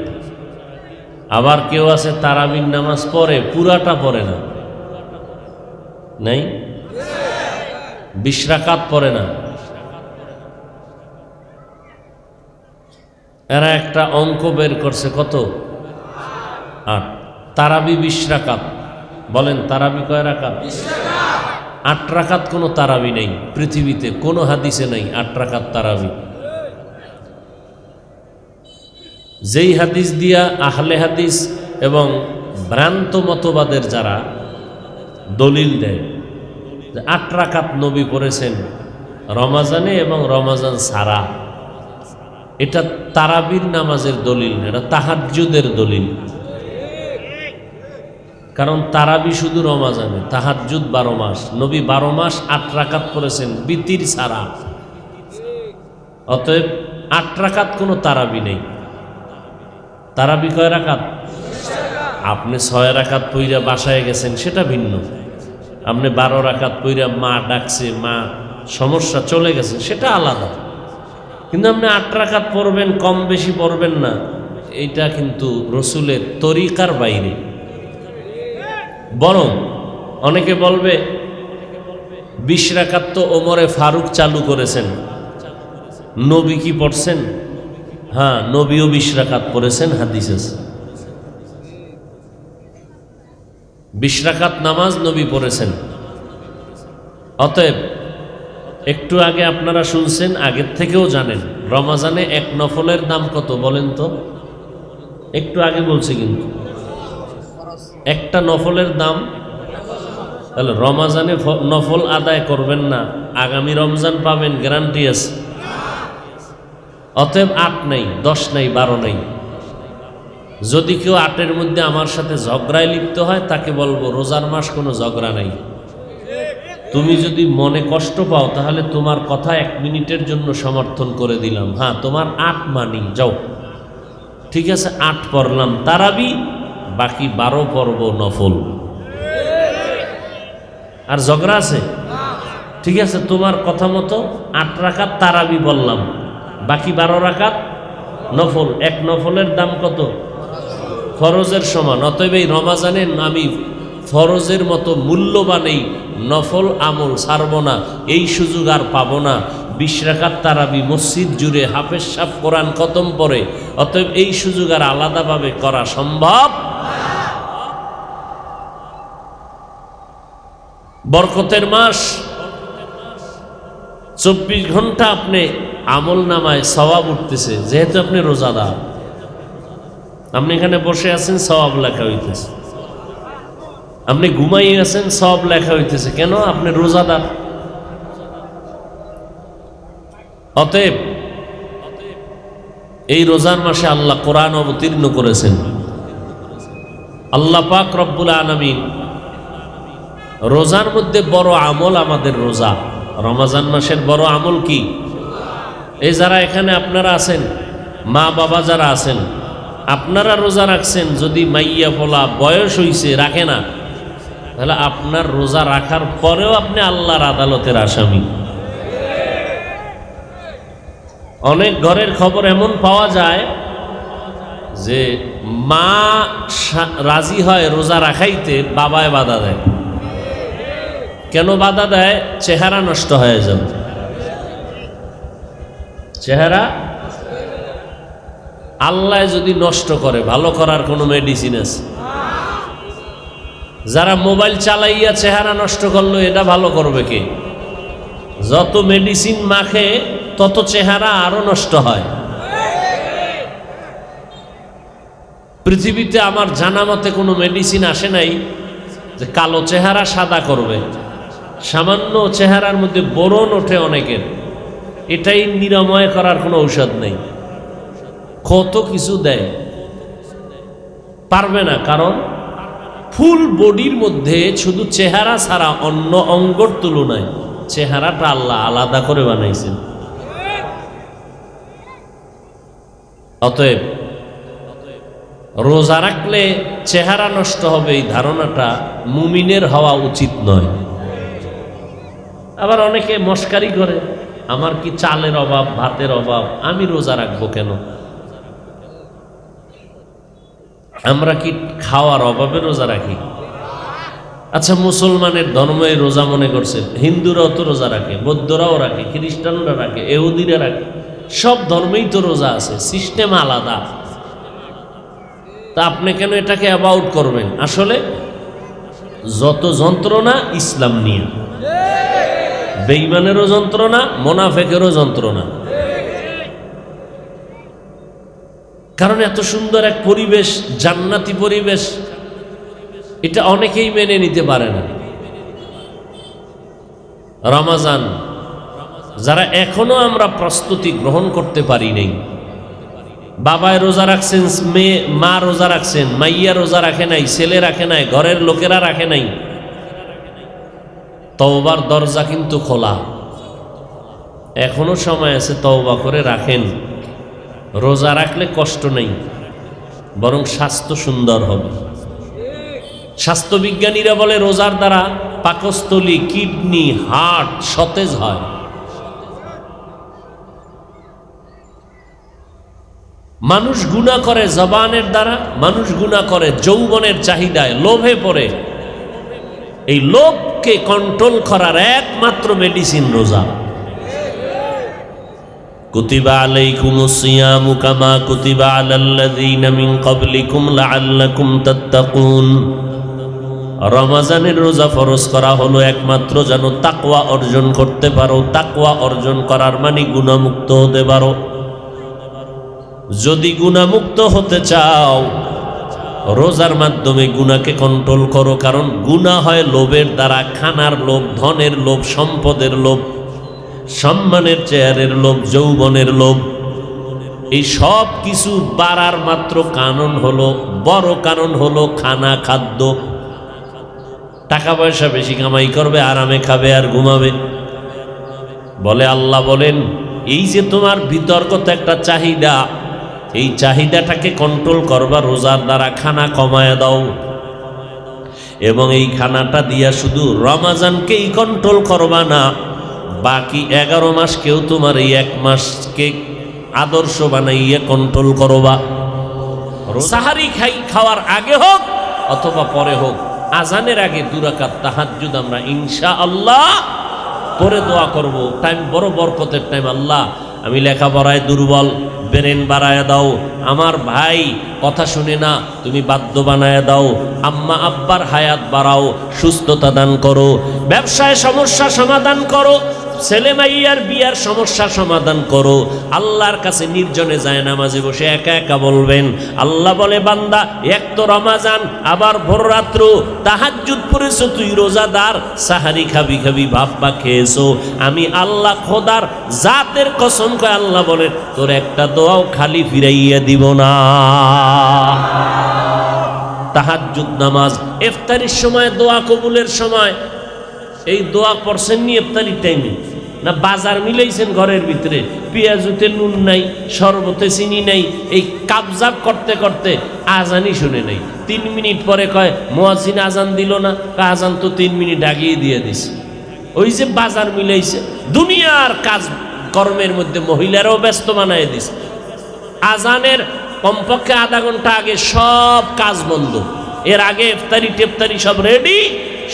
আবার কেউ আছে তারাবির নামাজ পড়ে, পুরাটা পড়ে না, নাই 20 রাকাত পড়ে না। এরা একটা অঙ্ক বের করছে, কত? 8। তারাবি 20 রাকাত। বলেন তারাবি কয় রাকাত? 8 রাকাত। কোনো তারাবি নেই পৃথিবীতে, কোনো হাদিসে নেই 8 রাকাত তারাবি। যেই হাদিস দিয়া আহলে হাদিস এবং ভ্রান্ত মতবাদের যারা দলিল দেয় 8 রাকাত নবী পড়েছেন রমাজানে এবং রমাজান ছাড়া, এটা তারাবির নামাজের দলিল না, এটা তাহাজ্জুদের দলিল। কারণ তারাবি শুধু রমাজানে, তাহাজ্জুদ 12 মাস। নবী 12 মাস 8 রাকাত পড়েছেন বিতির ছাড়া। অতএব 8 রাকাত কোনো তারাবি নেই। তারাবি কয় রাকাত? আপনি 6 রাকাত পইরা বাসায় গেছেন, সেটা ভিন্ন। আপনি 12 রাকাত পইরা মা ডাকছে, মা সমস্যা চলে গেছে, সেটা আলাদা। কিন্তু আপনি 8 রাকাত পড়বেন, কম বেশি পড়বেন না, এইটা কিন্তু রসুলের তরিকার বাইরে। বরং অনেকে বলবে 20 রাকাত তো ওমরে ফারুক চালু করেছেন, নবী কি পড়ছেন? হ্যাঁ, নবীও 20 রাকাত পড়েছেন, হাদিস আছে। 20 রাকাত নামাজ নবী পড়েছেন। অতএব একটু আগে আপনারা শুনছেন, আগের থেকেও জানেন, রমাজানে এক নফলের দাম কত বলেন তো? একটু আগে বলছি, কিন্তু একটা নফলের দাম তাহলে রমাজানে নফল আদায় করবেন না, আগামী রমজান পাবেন গ্যারান্টি আছে। অতএব 8 নেই, 10 নেই, 12 নেই। যদি কেউ 8-এর মধ্যে আমার সাথে ঝগড়ায় লিপ্ত হয়, তাকে বলবো রোজার মাস কোনো ঝগড়া নাই। তুমি যদি মনে কষ্ট পাও তাহলে তোমার কথা 1 মিনিটের জন্য সমর্থন করে দিলাম, হ্যাঁ তোমার 8 মানি, যাও ঠিক আছে 8 পড়লাম তারাবি, বাকি 12 পড়ব নফল। আর ঝগড়া আছে? ঠিক আছে, তোমার কথা মতো 8 রাকাত তারাবি বললাম, বাকি 12 রাকাত নফল। 1 নফলের দাম কত? ফরজের সমান। অতএব এই রমাজানে আমি ফরজের মতো মূল্যবান এই নফল আমল ছাড়ব না, এই সুযোগ আর পাবো না। 20 রাকাত তারাবি মসজিদ জুড়ে হাফেজ সাহেব কোরআন খতম পড়ে, অতএব এই সুযোগ আর আলাদাভাবে করা সম্ভব। বরকতের মাস, 24 ঘন্টা আপনি আমল নামায় সওয়াব উঠতেছে, যেহেতু আপনি রোজাদার। আপনি এখানে বসে আছেন, সওয়াব লেখা হইতেছে। আপনি ঘুমাই আছেন, সওয়াব লেখা হইতেছে। কেন? আপনি রোজাদার। অতএব এই রোজার মাসে আল্লাহ কোরআন অবতীর্ণ করেছেন। আল্লাহ পাক রব্বুল আলামিন রোজার মধ্যে বড় আমল আমাদের রোজা। রমজান মাসের বড় আমল কি? এই যারা এখানে আপনারা আছেন, মা বাবা যারা আছেন, আপনারা রোজা রাখছেন, যদি মাইয়া পোলা বয়স হইছে রাখে না, তাহলে আপনার রোজা রাখার পরেও আপনি আল্লাহর আদালতের আসামি। অনেক ঘরের খবর এমন পাওয়া যায় যে মা রাজি হয় রোজা রাখাইতে, বাবায় বাধা দেয়। কেন বাধা দেয়? চেহারা নষ্ট হয়ে যাবে। চেহারা আল্লাহ যদি নষ্ট করে, ভালো করার কোনো মেডিসিন আছে? যারা মোবাইল চালাইয়া চেহারা নষ্ট করলো, এটা ভালো করবে কে? যত মেডিসিন মাখে তত চেহারা আরো নষ্ট হয়। পৃথিবীতে আমার জানা মতে কোনো মেডিসিন আসে নাই যে কালো চেহারা সাদা করবে। সামান্য চেহারার মধ্যে ব্রণ ওঠে অনেকের, এটাই নিরাময় করার কোনো ঔষধ নেই। কত কিছু দেয়, পারবে না। কারণ ফুল বডির মধ্যে শুধু চেহারা ছাড়া অন্য অঙ্গর তুলনায় চেহারাটা আল্লাহ আলাদা করে বানাইছেন। অতএব রোজা রাখলে চেহারা নষ্ট হবে, এই ধারণাটা মুমিনের হওয়া উচিত নয়। আবার অনেকে মস্কারি করে, আমার কি চালের অভাব, ভাতের অভাব, আমি রোজা রাখবো কেন? আমরা কি খাওয়ার অভাবে রোজা রাখি? আচ্ছা, মুসলমানের ধর্মে রোজা মনে করছে, হিন্দুরাও তো রোজা রাখে, বৌদ্ধরাও রাখে, খ্রিস্টানরা রাখে, ইহুদিরা রাখে, সব ধর্মেই তো রোজা আছে, সিস্টেম আলাদা। তা আপনি কেন এটাকে অ্যাবাউট করবেন? আসলে যত যন্ত্রণা ইসলাম নিয়ে, বেঈমানেরও যন্ত্রণা, মোনাফেকেরও যন্ত্রণা। কারণ এত সুন্দর এক পরিবেশ, জান্নাতি পরিবেশ, এটা অনেকেই মেনে নিতে পারে না। রমাজান যারা এখনো আমরা প্রস্তুতি গ্রহণ করতে পারি নাই, বাবায় রোজা রাখছেন, মেয়ে মা রোজা রাখছেন, মাইয়া রোজা রাখে নাই, ছেলে রাখে নাই, ঘরের লোকেরা রাখে নাই, তওবার দরজা কিন্তু খোলা। এখনো সময় আছে, তওবা করে রাখেন। রোজা রাখলে কষ্ট নেই, বরং স্বাস্থ্য সুন্দর হবে। স্বাস্থ্যবিজ্ঞানীরা বলে রোজার দ্বারা পাকস্থলী, কিডনি, হার্ট সতেজ হয়। মানুষ গুনাহ করে জবানের দ্বারা, মানুষ গুনাহ করে যৌবনের চাহিদায়, লোভে পড়ে। এই লোভকে কন্ট্রোল করার একমাত্র মেডিসিন রোজা। কুতিবা আলাইকুমুস সিয়ামু কামা কুতিবা আলাল্লাযীনা মিন ক্বাবলিকুম লাআল্লাকুম তাত্তাকুন। রমজানের রোজা ফরজ করা হলো একমাত্র যেন তাকওয়া অর্জন করতে পারো। তাকওয়া অর্জন করার মানে গুনাহমুক্ত হতে পারো। যদি গুনাহমুক্ত হতে চাও, রোজার মাধ্যমে গুনাহকে কন্ট্রোল করো, কারণ গুনাহ হয় লোভের দ্বারা, খানার লোভ, ধনের লোভ, সম্পদের লোভ, সম্মানের চেয়ারের লোভ, যৌবনের লোভ। এই সব কিছু বাড়ার মাত্র কারণ হলো, বড় কারণ হলো খানা, খাদ্য। টাকা পয়সা বেশি কামাই করবে, আরামে খাবে আর ঘুমাবে। বলে আল্লাহ বলেন, এই যে তোমার বিতর্কত একটা চাহিদা, এই চাহিদাটাকে কন্ট্রোল করবা রোজার দ্বারা। খানা কমায় দাও, এবং এই খানাটা দিয়া শুধু রমাজানকেই কন্ট্রোল করবা না, বাকি 11 মাসকেও তোমার এই 1 মাসকে আদর্শ বানাইয়া কন্ট্রোল করবা। সাহারি খাওয়ার আগে হোক অথবা পরে হোক, আজানের আগে 2 রাকাত তাহাজ্জুদ আমরা ইনশাআল্লাহ পরে দোয়া করব। টাইম বড় বরকতের টাইম। আল্লাহ, আমি লেখাপড়ায় দুর্বল, ব্রেন বাড়ায় দাও। আমার ভাই কথা শুনে না, তুমি বাধ্য বানায় দাও। আম্মা আব্বার হায়াত বাড়াও, সুস্থতা দান করো। ব্যবসায় সমস্যা সমাধান করো, ছেলে মাইয়ার বিয়ার সমস্যা সমাধান করো। আল্লাহর কাছে নির্জনে যায় নামাজে বসে একা একা বলবেন। আল্লাহ বলে, বান্দা, এক তো রমাজান, আবার ভোর রাত্র তাহাজ্জুদ পড়েছো, তুই রোজাদার, সাহারি খাবি খাবি ভাববা খেয়েছো। আমি আল্লাহ খোদার জাতের কসম করে আল্লাহ বলে, তোর একটা দোয়াও খালি ফিরাইয়া দিব না। তাহাজ্জুদ নামাজ, ইফতারির সময়, দোয়া কবুলের সময়। এই দোয়া পড়ছেন নি ইফতারির টাইমে? না বাজার মিলাইছেন ঘরের ভিতরে, পেঁয়াজুতে নুন নাই, শরবতে চিনি নাই, এই কাবজাব করতে করতে আজানই শুনে নাই। 3 মিনিট পরে কয় মুয়াজ্জিন আজান দিল না, আজান তো 3 মিনিট আগিয়ে দিয়ে দিছে। ওই যে বাজার মিলাইছে, দুনিয়ার কাজ কর্মের মধ্যে মহিলারাও ব্যস্ত বানায় দিছে। আজানের কমপক্ষে আধা ঘন্টা আগে সব কাজ বন্ধ। এর আগে ইফতারি টেফতারি সব রেডি,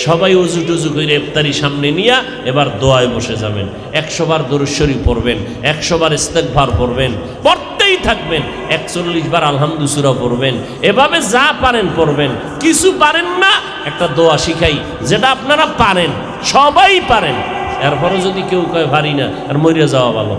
সবাই উজু টুজু করে ইফতারি সামনে নিয়ে এবার দোয়ায় বসে যাবেন। 100 বার দরুদ শরীফ পড়বেন, 100 বার ইস্তেগফার পড়বেন, পড়তেই থাকবেন। 41 বার আলহামদু সূরা পড়বেন। এভাবে যা পারেন পড়বেন। কিছু পারেন না, একটা দোয়া শিখাই, যেটা আপনারা পারেন, সবাই পারেন। এরপরও যদি কেউ কয় পারি না, আর মরিয়া যাওয়া ভালো।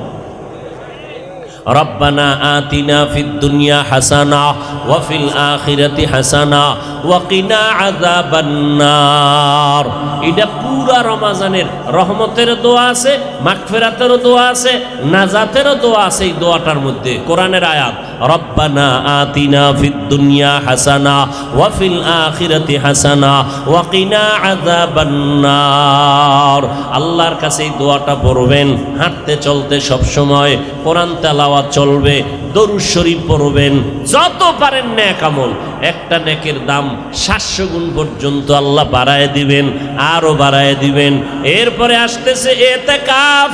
রব্বানা আতিনা ফিদ দুনিয়া হাসানা ওয়া ফিল আখিরাতি হাসানা ওয়া কিনা আযাবান নার। এটা পুরা রমাজানের রহমতের দোয়া আছে, মাগফিরাতের দোয়া আছে, নাজাতের দোয়া আছে। এই দোয়াটার মধ্যে কোরআনের আয়াত, রব্বানা আতিনা ফিদ দুনিয়া হাসানা ওয়া ফিল আখিরাতি হাসানা ওয়া কিনা আযাবান নার। আল্লাহর কাছে এই দোয়াটা পড়বেন, হাঁটতে চলতে সব সময় কোরআন তেলাওয়াত চলবে, দরুদ শরীফ পড়বেন, যত পারেন নেক আমল। একটা নেকের দাম 700 গুণ পর্যন্ত আল্লাহ বাড়ায় দিবেন, আরো বাড়ায় দিবেন। এরপরে আসতেছে ইতিকাফ।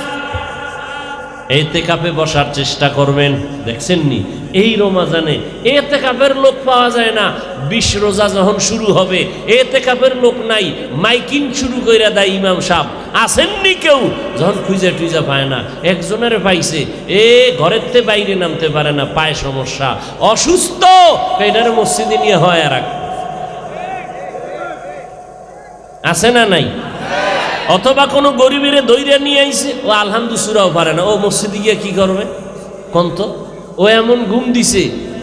ইতিকাফে বসার চেষ্টা করবেন। দেখছেন নি এই রমাজানে ইতিকাফের লোক পাওয়া যায় না। 20 রোজা যখন শুরু হবে ইতিকাফের লোক নাই, মাইকিং শুরু কইরা দেয় ইমাম সাহেব। আসেননি কেউ? যখন খুঁজে টুইজা পায় না, একজনের পাইছে, ঘরের থেকে বাইরে নামতে পারে না, পায় সমস্যা, অসুস্থ, এটারে মসজিদে নিয়ে হয় আর আছে না নাই? অথবা কোনো গরিবের দইরা নিয়ে আইছে, ও আলহামদু সূরাও পারে না, ও মসজিদে গিয়ে কি করবে কন্ত? ও এমন ঘুম দিছে,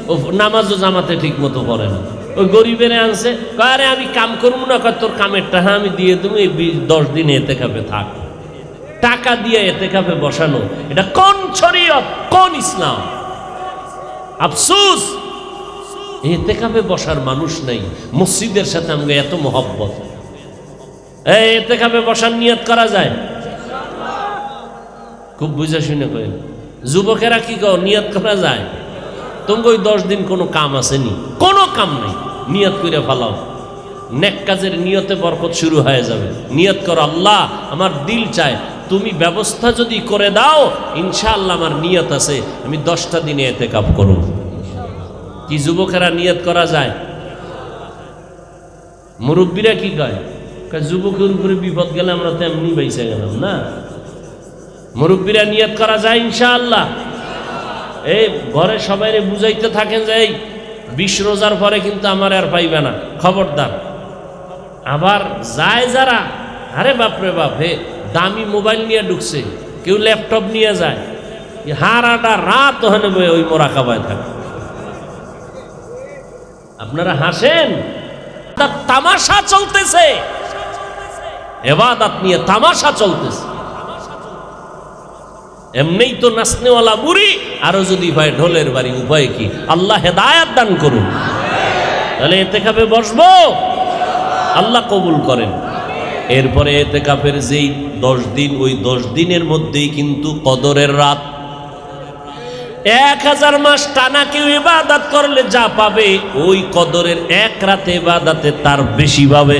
ও নামাজও জামাতে ঠিক মতো পড়ে না। ওই গরিবের আনছে, আরে আমি কাম করবো না, তোর কামের টাকা আমি দিয়ে দেবো, এই 10 দিন ইতিকাফে থাক। টাকা দিয়ে ইতিকাফে বসানো, এটা কোন শরীয়ত, কোন ইসলাম? আফসোস, ইতিকাফে বসার মানুষ নাই। মসজিদের সাথে আমাকে এত মহব্বত। এই ইতিকাফে বসার নিয়ত করা যায়? খুব বুঝে শুনে কইল। যুবকেরা কি কও, নিয়ত করা যায়? তোমাকে ওই 10 দিন কোনো কাম আসেনি, কোনো কাম নেই, নিয়ত করে ফেলাও। নেক কাজের নিয়তে বরকত শুরু হয়ে যাবে। নিয়ত করো, আল্লাহ আমার দিল চায়, তুমি ব্যবস্থা যদি করে দাও, ইনশাআল্লাহ আমার নিয়ত আছে, আমি 10টা দিনে ইতিকাফ করব। কি যুবকেরা নিয়ত করা যায়? মুরব্বীরা কি কয়? যুবকের উপরে বিপদ গেলে আমরা তো এমনি বাইসে গেলাম না। মুরব্বীরা নিয়ত করা যায় ইনশাআল্লাহ। এই ঘরে সবাই বুঝাইতে থাকেন যে এই 20 রোজার পরে কিন্তু আমার আর পাইবে না, খবরদার। আবার যায় যারা, আরে বাপরে বাপ, হে দামি মোবাইল নিয়ে ঢুকছে, কেউ ল্যাপটপ নিয়ে যায়, হারাটা রাত ওখানে ওই মোরাকাবায় থাকে। আপনারা হাসেন, তামাশা চলতেছে, ইবাদত নিয়ে তামাশা চলতেছে। এমনিই তো নাচনেওয়ালা বুড়ি, আরো যদি ভাই ঢোলের বাড়ি, উপায় কি? আল্লাহ হেদায়াত দান করুন। তাহলে ইতিকাফে বসবো, আল্লাহ কবুল করেন। এরপরে ইতিকাফের যেই 10 দিন, ওই 10 দিনের মধ্যেই কিন্তু কদরের রাত। 1000 মাস টানা কেউ ইবাদত করলে যা পাবে, ওই কদরের এক রাতে ইবাদতে তার বেশি পাবে।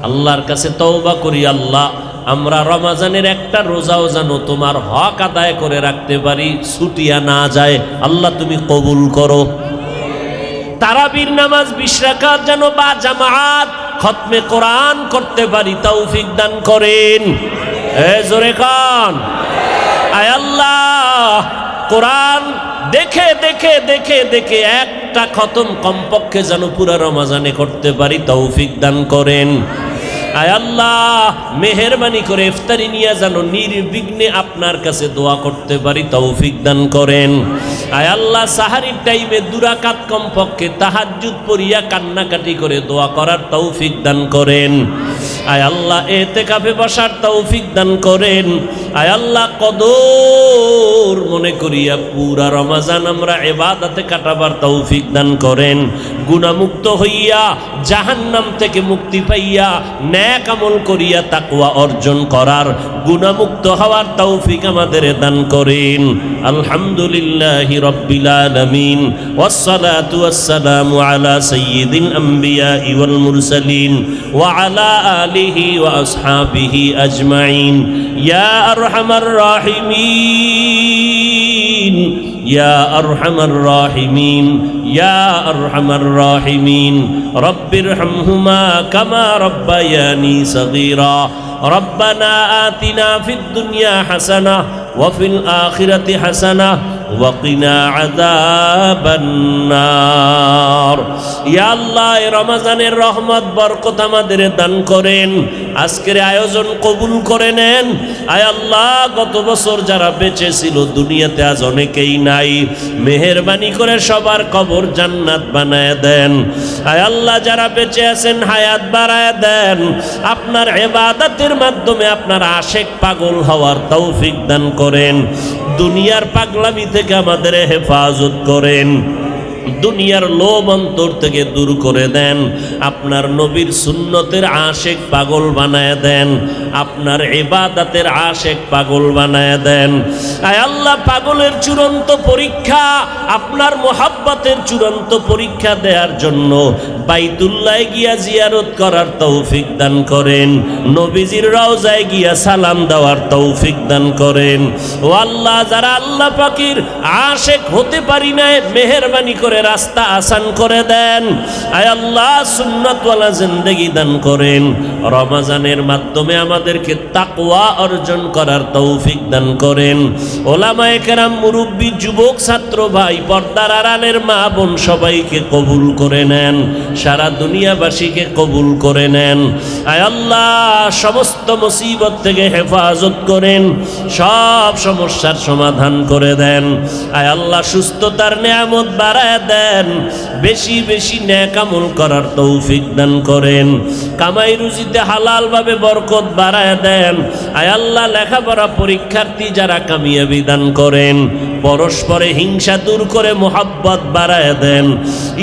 আল্লাহর কাছে তওবা করি, আল্লাহ আমরা রমজানের একটা রোজাও যেন তোমার হক আদায় করে রাখতে পারি, ছুটিয়া না যায়। আল্লাহ তুমি কবুল করো। তারাবির নামাজ 20 রাকাত যেন বা জামাত খতমে কোরআন করতে পারি, তৌফিক দান করেন। জোরে কান, আয় আল্লাহ, কোরআন দেখে দেখে দেখে দেখে একটা খতম কমপক্ষে যেন পুরা রমজানে করতে পারি, তৌফিক দান করেন। আয় আল্লাহ, মেহেরবানি করে ইফতারি নিয়ে যেন নির্বিঘ্নে আপনার কাছে দোয়া করতে পারি, তৌফিক দান করেন। আয় আল্লাহ, সাহারির টাইমে 2 রাকাত কমপক্ষে তাহাজ্জুদ পড়িয়া কান্নাকাটি করে দোয়া করার তৌফিক দান করেন। আয় আল্লাহ, ইতিকাফে বসার তৌফিক দান করেন। আয় আল্লাহ, কদর মনে করিয়া পুরা রমজান আমরা ইবাদতে কাটাবার তৌফিক দান করেন। গুনাহমুক্ত হইয়া জাহান্নাম থেকে মুক্তি পাইয়া নেক আমল করিয়া তাকওয়া অর্জন করার, গুনাহমুক্ত হওয়ার তৌফিক আমাদের দান করেন। আলহামদুলিল্লাহি রাব্বিল আলামিন, ওয়াসসালাতু ওয়াসসালামু আলা সাইয়্যিদিল আমবিয়া ওয়াল মুরসালিন ওয়া আলা আলিহি ওয়া আসহাবিহি আজমাইন। ইয়া আরহামার রাহিমিন, ইয়া আরহামার রাহিমিন, ইয়া আরহামার রাহিমিন। রব্বিরহামহুমা কামা রব্বায়ানি সগীরা। রব্বানা আতিনা ফিদ দুনিয়া হাসানাহ ওয়া ফিল আখিরাতি হাসানাহ ওয়া কিনা আযাবান নার। ইয়া আল্লাহ, এই রমজানের রহমত বরকত আমাদের দান করেন। আজকের আয়োজন কবুল করে নেন। আয় আল্লাহ, গত বছর যারা বেঁচে ছিল দুনিয়াতে আজ অনেকেই নাই, মেহেরবানি করে সবার কবর জান্নাত বানায় দেন। আয় আল্লাহ, যারা বেঁচে আছেন হায়াত বাড়ায় দেন। আপনার ইবাদতের মাধ্যমে আপনার আশেক পাগল হওয়ার তৌফিক দান করেন। দুনিয়ার পাগলামি থেকে আমাদের হেফাজত করেন। দুনিয়ার লোভ অন্তর থেকে দূর করে দেন। আপনার নবীর সুন্নতের আশেক পাগল বানায় দেন। আপনার ইবাদতের আশেক পাগল বানায় দেন। আয় আল্লাহ, পাগলের চূড়ান্ত পরীক্ষা, আপনার মোহাব্বতের চূড়ান্ত পরীক্ষা দেওয়ার জন্য বাইতুল্লাহ গিয়া জিয়ারত করার তৌফিক দান করেন। নবীজির রওজায় গিয়া সালাম দেওয়ার তৌফিক দান করেন। ও আল্লাহ, যারা আল্লাহ পাকের আশেক হতে পারি না, মেহেরবানি করে রাস্তা আসান করে দেন। আয় আল্লাহ, সুন্নাতওয়ালা জিন্দেগি দান করেন। রমজানের মাধ্যমে আমাদেরকে তাকওয়া অর্জন করার তৌফিক দান করেন। ওলামায়ে কেরাম, মুরব্বী, যুবক, ছাত্র ভাই, পর্দার আড়ালের মা বোন সবাইকে কবুল করে নেন। সারা দুনিয়াবাসীকে কবুল করে নেন। আয় আল্লাহ, সমস্ত মুসিবত থেকে হেফাজত করেন। সব সমস্যার সমাধান করে দেন। আয় আল্লাহ, সুস্থতার নিয়ামত বাড়ায় দেন। বেশি বেশি নেক আমল করার তৌফিক দান করেন। কামাই রুজিতে হালাল ভাবে বরকত বাড়ায় দেন। আয় আল্লাহ, লেখাপড়া পরীক্ষার্থী যারা কামিয়াবি দান করেন। পরস্পরে হিংসা দূর করে মোহাব্বত বাড়ায় দেন।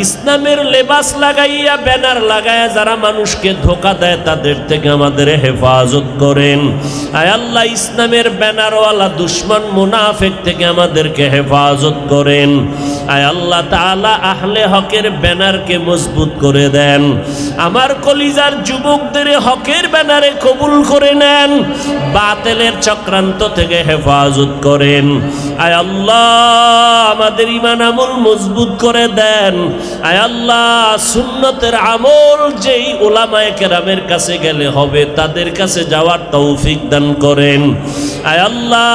ইসলামের লেবাস লাগাইয়া ব্যানার লাগাইয়া যারা মানুষকে ধোঁকা দেয়, তাদের থেকে আমাদের হেফাজত করেন। আয় আল্লাহ, ইসলামের ব্যানারওয়ালা দুশ্মন মুনাফিক থেকে আমাদেরকে হেফাজত করেন। আয় আল্লাহ তাআলা, আহলে হকের ব্যানারকে মজবুত করে দেন। আমার কলিজার যুবকদের হকের ব্যানারে কবুল করে নেন। বাতিলের চক্রান্ত থেকে হেফাজত করেন। আয় আল্লাহ, আমাদের ঈমান আমল মজবুত করে দেন। আয় আল্লাহ, সুন্নতের আমল যেই উলামায়ে কেরামের কাছে গেলে হবে, তাদের কাছে যাওয়ার তৌফিক দান করেন। আয় আল্লাহ,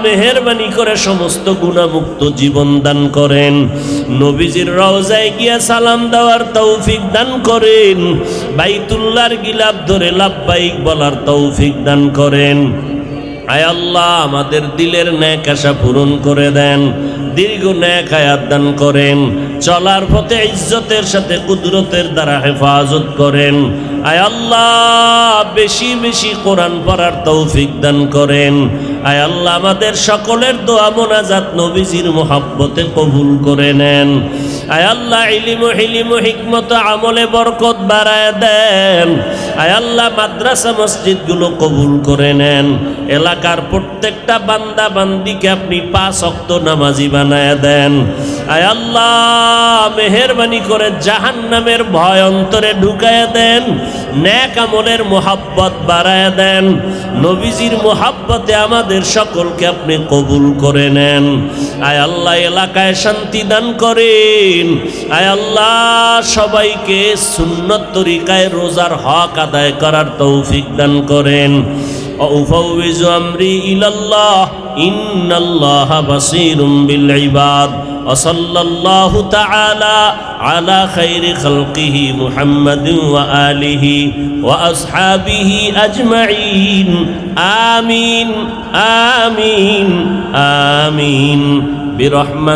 মেহেরবানি করে সমস্ত গুনাহমুক্ত জীবন দান করেন। নবীজির রওজায় গিয়া সালাম দেওয়ার তৌফিক দান করেন। বাইতুল্লাহর গিলাফ ধরে লাব্বাইক বলার তৌফিক দান করেন। আয় আল্লাহ, আমাদের দিলের নেক আশা পূরণ করে দেন। দীর্ঘ নেক হায়াত দান করেন। চলার পথে ইজ্জতের সাথে কুদরতের দ্বারা হেফাজত করেন। আয় আল্লাহ বেশি বেশি কোরআন পড়ার তৌফিক দান করেন। আয় আল্লাহ আমাদের সকলের দোয়া মোনাজাত নবীজির মুহাব্বতে কবুল করে নেন। আয় আল্লাহ ইলম ও হিলিম ও হিকমত আমলে বরকত বাড়ায় দেন। আয় আল্লাহ মাদ্রাসা মসজিদগুলো কবুল করে নেন। এলাকার প্রত্যেকটা বান্দা বান্দিকে আপনি 5 ওয়াক্ত নামাজি বানায় দেন। আয় আল্লাহ মেহেরবানি করে জাহান্নামের ভয় অন্তরে ঢুকায় দেন। নেক আমলের মোহাব্বত বাড়ায় দেন। নবীজির মোহাব্বতে আমাদের সকলকে আপনি কবুল করে নেন। আয় আল্লাহ এলাকায় শান্তি দান করেন। আয় আল্লাহ সবাইকে সুন্নত তরিকায় রোজার হক আদায় করার তৌফিক দান করেন। وأفوض أمري إلى الله إن الله بصير بالعباد وصلى الله تعالى على خير خلقه محمد وآله وأصحابه أجمعين آمين آمين آمين برحمة